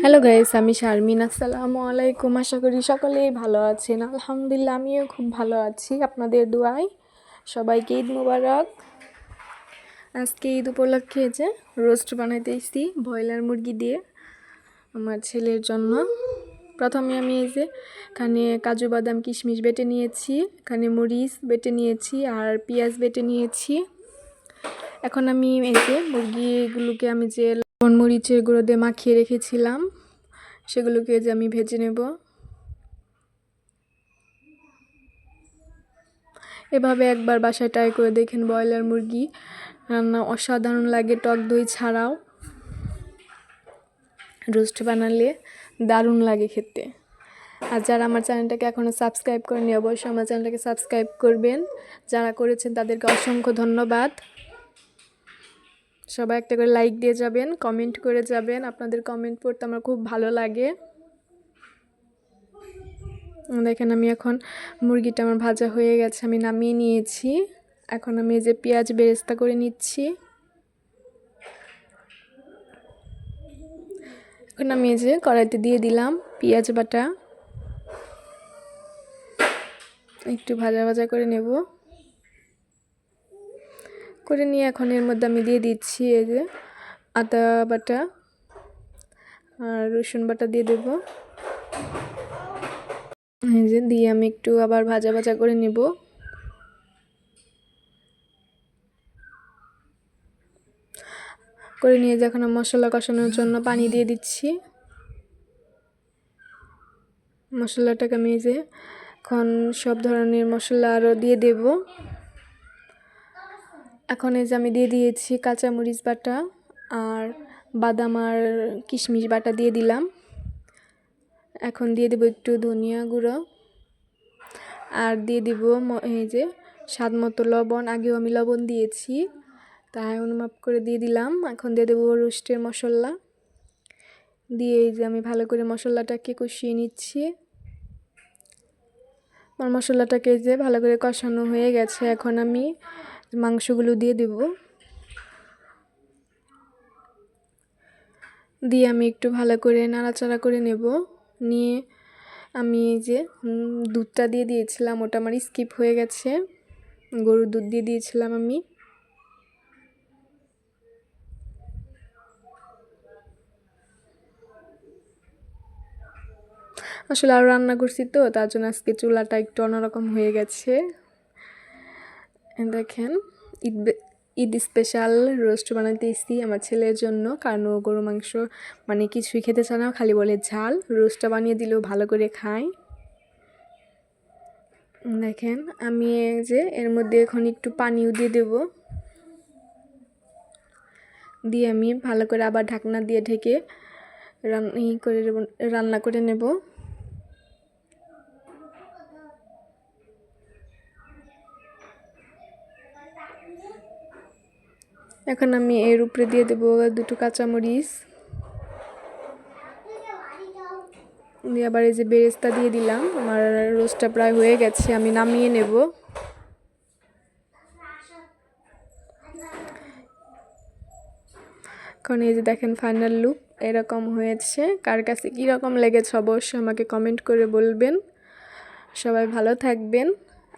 Hello guys, আমি শারমিন। আসসালামু আলাইকুম। আশা করি সকলেই ভালো আছেন। আলহামদুলিল্লাহ, আমিও খুব ভালো আছি আপনাদের দোয়ায়। সবাইকে ঈদ মুবারক। আজকে ঈদ উপলক্ষে যে রোস্ট বানাইতেছি ব্রয়লার মুরগি দিয়ে আমার ছেলের জন্য। প্রথমে আমি এই যে এখানে কাজু বাদাম কিশমিশ বেটে নিয়েছি, এখানে মরিচ বেটে নিয়েছি আর পেঁয়াজ বেটে নিয়েছি। এখন আমি এই যে মুরগিগুলোকে আমি যে লবণ মরিচের গুঁড়ো দিয়ে মাখিয়ে রেখেছিলাম সেগুলোকে যে আমি ভেজে নেব। এভাবে একবার বাসায় ট্রাই করে দেখেন, ব্রয়লার মুরগি রান্না অসাধারণ লাগে। টক দই ছাড়াও রোস্ট বানালে দারুণ লাগে খেতে। আর যারা আমার চ্যানেলটাকে এখনও সাবস্ক্রাইব করেনি, অবশ্যই আমার চ্যানেলটাকে সাবস্ক্রাইব করবেন। যারা করেছেন তাদেরকে অসংখ্য ধন্যবাদ। সবাই একটা করে লাইক দিয়ে যাবেন, কমেন্ট করে যাবেন। আপনাদের কমেন্ট পড়তে আমার খুব ভালো লাগে। দেখেন, আমি এখন মুরগিটা আমার ভাজা হয়ে গেছে, আমি নামিয়ে নিয়েছি। এখন আমি এই যে পেঁয়াজ বেরেস্তা করে নিচ্ছি। এখন আমি এই যে কড়াইতে দিয়ে দিলাম পেঁয়াজ বাটা, একটু ভাজা ভাজা করে নেব। করে নিয়ে এখন এর মধ্যে আমি দিয়ে দিচ্ছি এই যে আদা বাটা আর রসুন বাটা দিয়ে দেব। এই যে দিয়ে আমি একটু আবার ভাজা ভাজা করে নেব। করে নিয়ে যখন মশলা কষানোর জন্য পানি দিয়ে দিচ্ছি। মশলাটাকে আমি যে এখন সব ধরনের মশলা আরও দিয়ে দেব। এখন এই যে আমি দিয়ে দিয়েছি কাঁচামরিচ বাটা আর বাদাম আর কিশমিশ বাটা দিয়ে দিলাম। এখন দিয়ে দেব একটু ধনিয়া গুঁড়ো আর দিয়ে দিব এই যে স্বাদ মতো লবণ। আগেও আমি লবণ দিয়েছি, তাই অনুমাপ করে দিয়ে দিলাম। এখন দিয়ে দেবো রোস্টের মশলা দিয়ে এই যে আমি ভালো করে মশলাটাকে কষিয়ে নিচ্ছি। আমার মশলাটাকে যে ভালো করে কষানো হয়ে গেছে, এখন আমি মাংসগুলো দিয়ে দেব। দিয়ে আমি একটু ভালো করে নাড়াচাড়া করে নেব। নিয়ে আমি এই যে দুধটা দিয়ে দিয়েছিলাম, ওটা আমার স্কিপ হয়ে গেছে। গরুর দুধ দিয়ে দিয়েছিলাম আমি। আসলে আরও রান্না করছি তো, তার জন্য আজকে চুলাটা একটু অন্যরকম হয়ে গেছে। দেখেন, ঈদ স্পেশাল রোস্ট বানাতেছি আমার ছেলের জন্য, কারণ ও গরু মাংস মানে কিছুই খেতে চায় না, খালি বলে ঝাল। রোস্টটা বানিয়ে দিলেও ভালো করে খায়। দেখেন, আমি যে এর মধ্যে এখন একটু পানিও দিয়ে দেব। দিয়ে আমি ভালো করে আবার ঢাকনা দিয়ে ঢেকে রান্না করে নেব। এখন আমি এর উপরে দিয়ে দেব দুটো কাঁচামরিচ, দিয়ে আবার এই যে বেরেস্তা দিয়ে দিলাম। আমার রোস্টটা প্রায় হয়ে গেছে, আমি নামিয়ে নেব। এখন এই যে দেখেন ফাইনাল লুক এরকম হয়েছে। কার কাছে কীরকম লেগেছে অবশ্যই আমাকে কমেন্ট করে বলবেন। সবাই ভালো থাকবেন।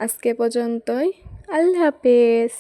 আজকে পর্যন্তই, আল্লাহ হাফেজ।